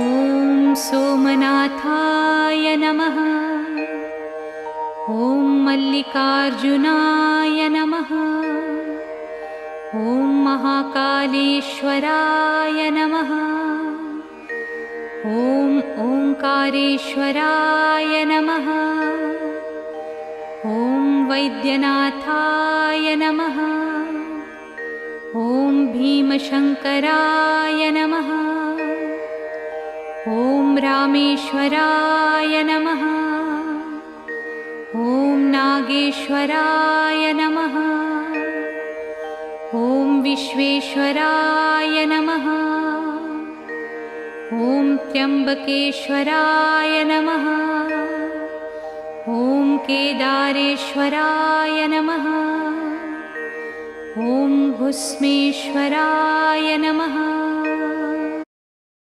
ॐ सोमनाथाय नमः। ॐ मल्लिकार्जुनाय नमः। ॐ महाकालेश्वराय नमः। ॐ ओंकारेश्वराय नमः। ॐ वैद्यनाथाय नमः। ॐ भीमशङ्कराय नमः। ॐ रामेश्वराय नमः। ॐ नागेश्वराय नमः। ॐ विश्वेश्वराय नमः। ॐ त्र्यम्बकेश्वराय नमः। ॐ केदारेश्वराय नमः। ॐ भुस्मेश्वराय नमः।